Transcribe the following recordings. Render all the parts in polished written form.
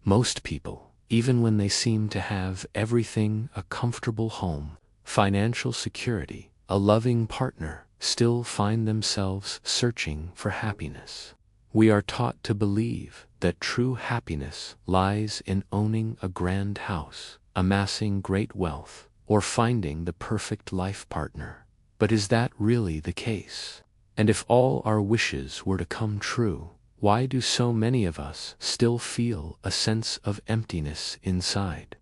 Most people, even when they seem to have everything, a comfortable home, financial security, a loving partner, still find themselves searching for happiness. We are taught to believe that true happiness lies in owning a grand house, amassing great wealth, or finding the perfect life partner. But is that really the case? And if all our wishes were to come true, why do so many of us still feel a sense of emptiness inside?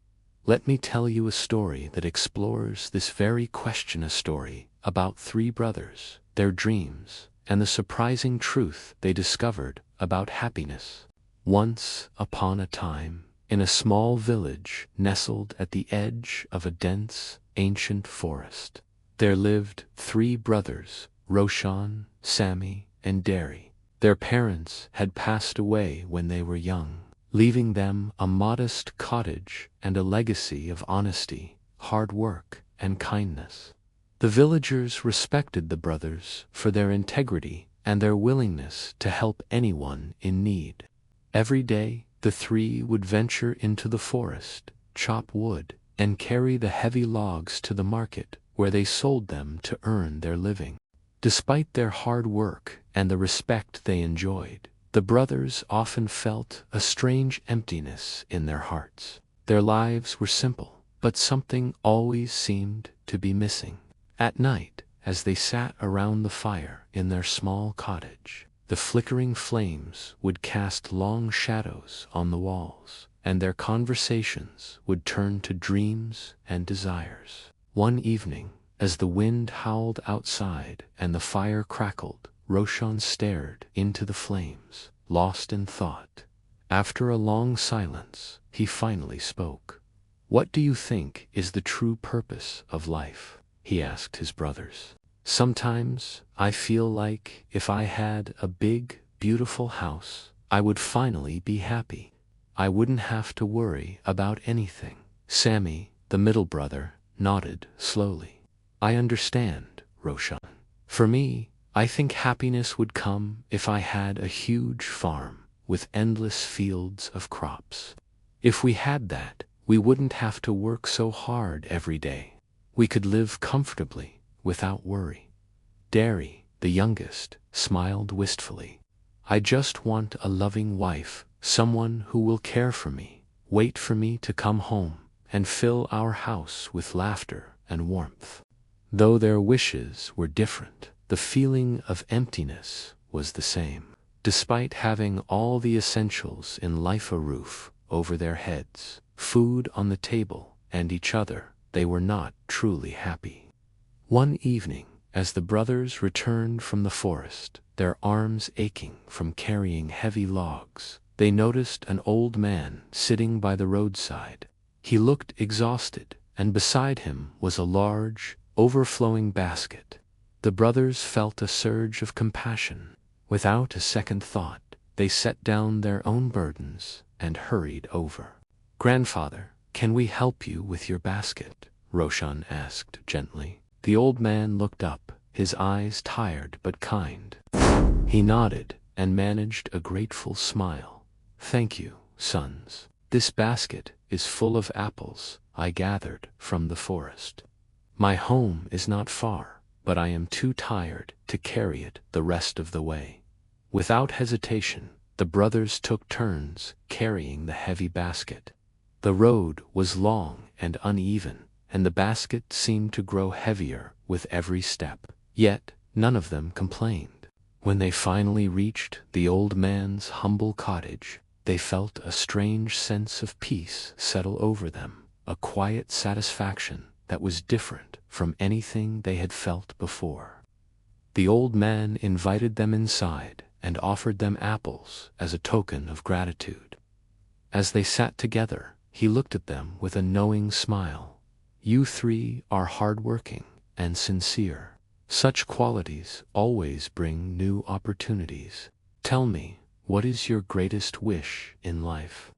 Let me tell you a story that explores this very question, a story about three brothers, their dreams, and the surprising truth they discovered about happiness. Once upon a time, in a small village nestled at the edge of a dense, ancient forest, there lived three brothers, Roshan, Samy, and Dary. Their parents had passed away when they were young, leaving them a modest cottage and a legacy of honesty, hard work, and kindness. The villagers respected the brothers for their integrity and their willingness to help anyone in need. Every day, the three would venture into the forest, chop wood, and carry the heavy logs to the market, where they sold them to earn their living. Despite their hard work and the respect they enjoyed, the brothers often felt a strange emptiness in their hearts. Their lives were simple, but something always seemed to be missing. At night, as they sat around the fire in their small cottage, the flickering flames would cast long shadows on the walls, and their conversations would turn to dreams and desires. One evening, as the wind howled outside and the fire crackled, Roshan stared into the flames, lost in thought. After a long silence, he finally spoke. "What do you think is the true purpose of life?" he asked his brothers. "Sometimes I feel like if I had a big, beautiful house, I would finally be happy. I wouldn't have to worry about anything." Samy, the middle brother, nodded slowly. "I understand, Roshan. For me, I think happiness would come if I had a huge farm with endless fields of crops. If we had that, we wouldn't have to work so hard every day. We could live comfortably, without worry." Dary, the youngest, smiled wistfully. "I just want a loving wife, someone who will care for me, wait for me to come home, and fill our house with laughter and warmth." Though their wishes were different, the feeling of emptiness was the same. Despite having all the essentials in life, a roof over their heads, food on the table, and each other, they were not truly happy. One evening, as the brothers returned from the forest, their arms aching from carrying heavy logs, they noticed an old man sitting by the roadside. He looked exhausted, and beside him was a large, overflowing basket. The brothers felt a surge of compassion. Without a second thought, they set down their own burdens and hurried over. "Grandfather, can we help you with your basket?" Roshan asked gently. The old man looked up, his eyes tired but kind. He nodded and managed a grateful smile. "Thank you, sons. This basket is full of apples I gathered from the forest. My home is not far, but I am too tired to carry it the rest of the way." Without hesitation, the brothers took turns carrying the heavy basket. The road was long and uneven, and the basket seemed to grow heavier with every step. Yet, none of them complained. When they finally reached the old man's humble cottage, they felt a strange sense of peace settle over them, a quiet satisfaction that was different from anything they had felt before. The old man invited them inside and offered them apples as a token of gratitude. As they sat together, he looked at them with a knowing smile. "You three are hardworking and sincere. Such qualities always bring new opportunities. Tell me, what is your greatest wish in life?"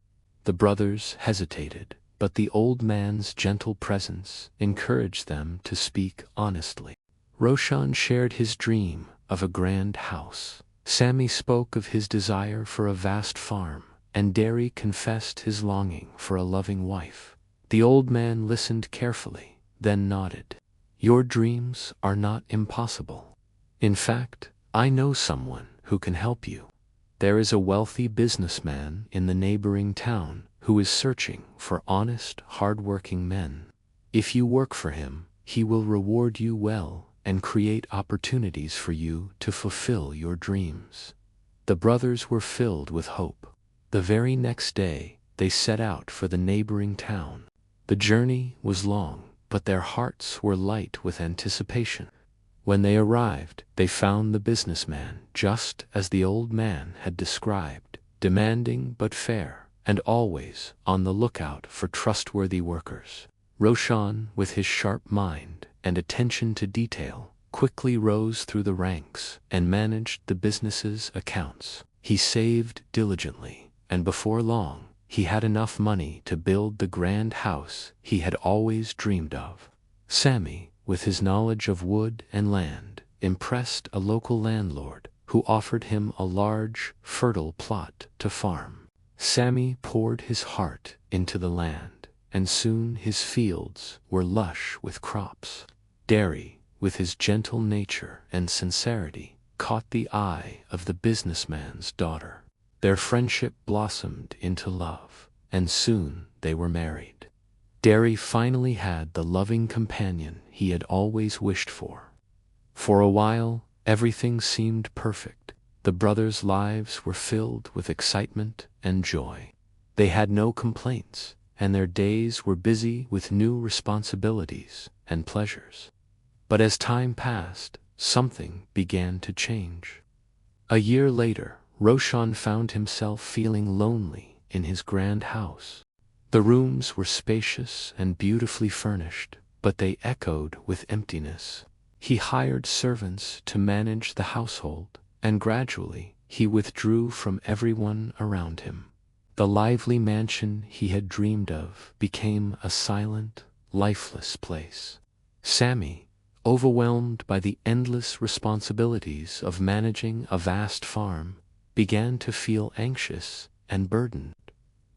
The brothers hesitated, but the old man's gentle presence encouraged them to speak honestly. Roshan shared his dream of a grand house. Samy spoke of his desire for a vast farm, and Dary confessed his longing for a loving wife. The old man listened carefully, then nodded. Your dreams are not impossible. In fact, I know someone who can help you. There is a wealthy businessman in the neighboring town who is searching for honest, hard-working men. If you work for him, he will reward you well and create opportunities for you to fulfill your dreams. The brothers were filled with hope. The very next day, they set out for the neighboring town. The journey was long, but their hearts were light with anticipation. When they arrived, they found the businessman just as the old man had described, demanding but fair, and always on the lookout for trustworthy workers. Roshan, with his sharp mind and attention to detail, quickly rose through the ranks and managed the business's accounts. He saved diligently, and before long, he had enough money to build the grand house he had always dreamed of. Samy, with his knowledge of wood and land, impressed a local landlord who offered him a large, fertile plot to farm. Samy poured his heart into the land, and soon his fields were lush with crops. Dary, with his gentle nature and sincerity, caught the eye of the businessman's daughter. Their friendship blossomed into love, and soon they were married. Dary finally had the loving companion he had always wished for. For a while, everything seemed perfect. The brothers' lives were filled with excitement and joy. They had no complaints, and their days were busy with new responsibilities and pleasures. But as time passed, something began to change. A year later, Roshan found himself feeling lonely in his grand house. The rooms were spacious and beautifully furnished, but they echoed with emptiness. He hired servants to manage the household, and gradually he withdrew from everyone around him. The lively mansion he had dreamed of became a silent, lifeless place. Samy, overwhelmed by the endless responsibilities of managing a vast farm, began to feel anxious and burdened.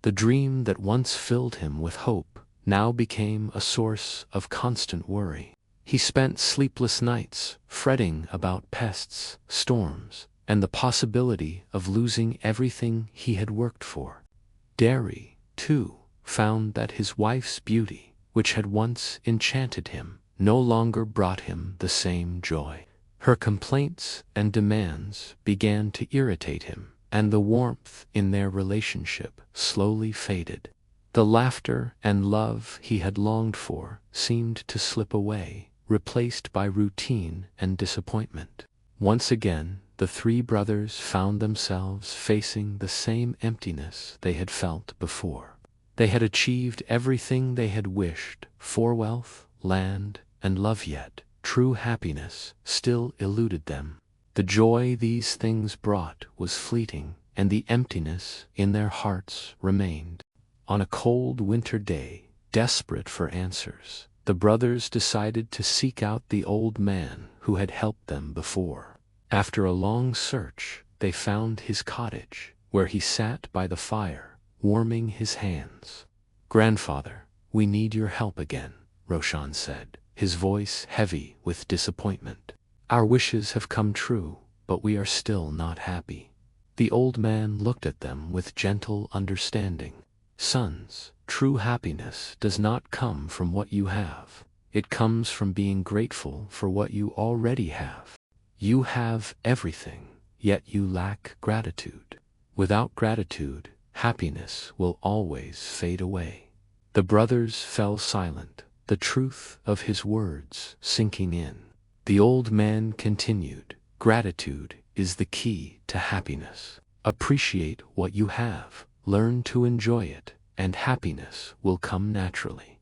The dream that once filled him with hope now became a source of constant worry. He spent sleepless nights fretting about pests, storms, and the possibility of losing everything he had worked for. Dary, too, found that his wife's beauty, which had once enchanted him, no longer brought him the same joy. Her complaints and demands began to irritate him, and the warmth in their relationship slowly faded. The laughter and love he had longed for seemed to slip away, replaced by routine and disappointment. Once again, the three brothers found themselves facing the same emptiness they had felt before. They had achieved everything they had wished for: wealth, land, and love, yet true happiness still eluded them. The joy these things brought was fleeting, and the emptiness in their hearts remained. On a cold winter day, desperate for answers, the brothers decided to seek out the old man who had helped them before. After a long search, they found his cottage, where he sat by the fire, warming his hands. "Grandfather, we need your help again," Roshan said, his voice heavy with disappointment. "Our wishes have come true, but we are still not happy." The old man looked at them with gentle understanding. "Sons, true happiness does not come from what you have. It comes from being grateful for what you already have. You have everything, yet you lack gratitude. Without gratitude, happiness will always fade away." The brothers fell silent, the truth of his words sinking in. The old man continued, "Gratitude is the key to happiness. Appreciate what you have, learn to enjoy it, and happiness will come naturally."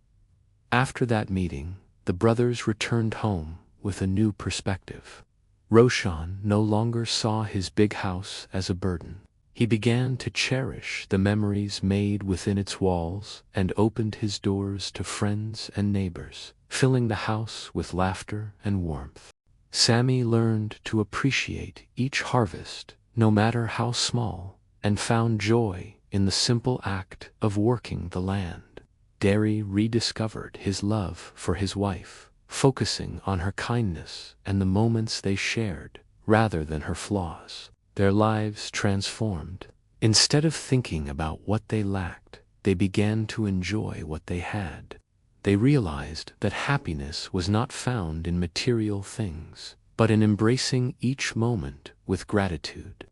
After that meeting, the brothers returned home with a new perspective. Roshan no longer saw his big house as a burden. He began to cherish the memories made within its walls and opened his doors to friends and neighbors, filling the house with laughter and warmth. Samy learned to appreciate each harvest, no matter how small, and found joy in the simple act of working the land. Dary rediscovered his love for his wife, focusing on her kindness and the moments they shared, rather than her flaws. Their lives transformed. Instead of thinking about what they lacked, they began to enjoy what they had. They realized that happiness was not found in material things, but in embracing each moment with gratitude.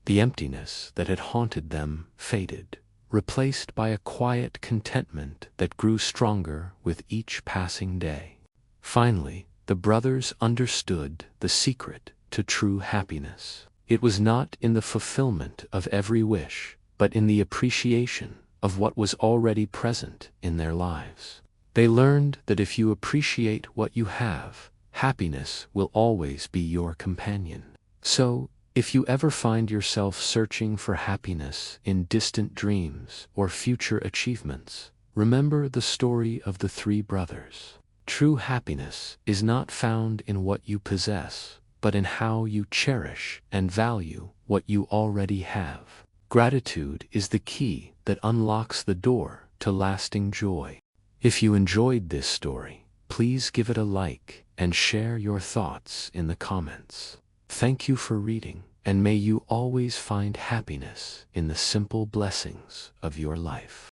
The emptiness that had haunted them faded, replaced by a quiet contentment that grew stronger with each passing day. Finally, the brothers understood the secret to true happiness. It was not in the fulfillment of every wish, but in the appreciation of what was already present in their lives. They learned that if you appreciate what you have, happiness will always be your companion. So, if you ever find yourself searching for happiness in distant dreams or future achievements, remember the story of the three brothers. True happiness is not found in what you possess, but in how you cherish and value what you already have. Gratitude is the key that unlocks the door to lasting joy. If you enjoyed this story, please give it a like and share your thoughts in the comments. Thank you for reading, and may you always find happiness in the simple blessings of your life.